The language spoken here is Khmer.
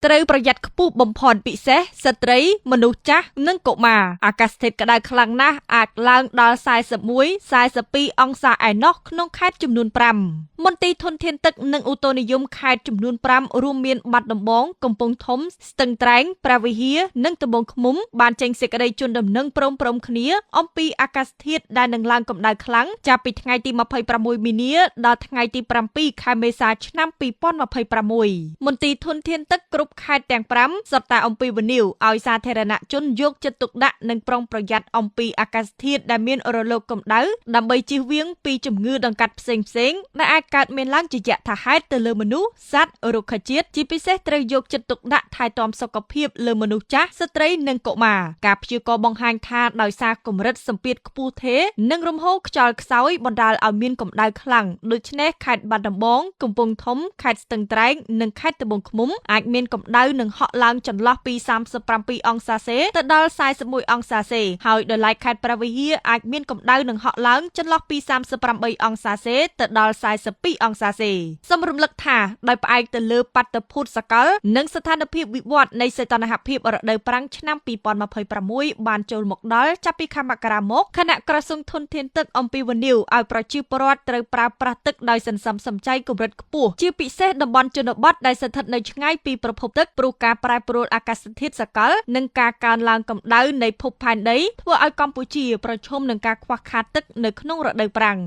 ត្រូវប្រយ័ត្នខ្ពស់បំផុតពិសេសស្ត្រីមនុស្សចាស់និងកុមារអាកាសធាតុក្តៅខ្លាំងណាស់អាចឡើងដល់41 42 អង្សាឯណោះក្នុងខេត្តចំនួន5មន្ទីរធនធានទឹកនិងឧតុនិយមខេត្តចំនួន5រួមមានបាត់ដំបងកំពង់ធំស្ទឹងត្រែងព្រះវិហារនិងត្បូងឃ្មុំបានចេញសេចក្តីជូនដំណឹងព្រមគ្នាអំពីអាកាសធាតុដែលនឹងឡើងកម្ដៅខ្លាំងចាប់ពីថ្ងៃទី26មីនាដល់ថ្ងៃទី7ខែមេសាឆ្នាំ2026មន្ទីរធនធានទឹកគ្រប់ខេត្តទាំង5សុទ្ធតែអំពាវនាវឲ្យសាធារណជនយកចិត្តទុកដាក់និងប្រុងប្រយ័ត្នអំពីអាកាសធាតុដែលមានរលកកម្ដៅដើម្បីជៀសវាងពីជំងឺដង្កាត់ផ្សេងៗដែលអាចកើតមានឡើងជាយថាហេតុទៅលើមនុស្សសត្វរុក្ខជាតិជាពិសេសត្រូវយកចិត្តទុកដាក់ថែទាំសុខភាពលើមនុស្សចាស់ស្ត្រីនិងកុមារការព្យាករណ៍បង្ហាញថាដោយសារកម្រិតសម្ពាធខ្ពស់ថេរនិងរំហូរខ្យល់ខ្សោយបណ្ដាលឲ្យមានកម្ដៅខ្លាំងដូច្នេះខេត្តបាត់ដំបងកំពង់ធំខេត្តស្ទឹងត្រែងនិងខេត្តត្បូងឃ្មុំអាចមានកម្ដៅនឹងហក់ឡើងចន្លោះពី37អង្សាសេទៅដល់41អង្សាសេហើយដោយឡែកខេត្តព្រះវិហារអាចមានកម្ដៅនឹងហក់ឡើងចន្លោះពី38អង្សាសេទៅដល់42អង្សាសេសូមរំលឹកថាដោយផ្អែកទៅលើបាតុភូតសកលនិងស្ថានភាពវិវត្តនៃសីតុណ្ហភាពរដូវប្រាំងឆ្នាំ2026បានចូលមកដល់ចាប់ពីខែមករាមកគណៈក្រសួងធនធានទឹកអំពាវនាវឲ្យប្រជាពលរដ្ឋត្រូវប្រើប្រាស់ទឹកដោយសន្សំសំចៃកម្រិតខ្ពស់ជាពិសេសតំបន់ជនបទដែលស្ថិតនៅឆ្ងាយពីប្រភពទឹកព្រោះការប្រែប្រួលអាកាសធាតុសកលនិងការកើនឡើងកម្ដៅនៃភពផែនដីធ្វើឲ្យកម្ពុជាប្រឈមនឹងការខ្វះខាតទឹកនៅក្នុងរដូវប្រាំង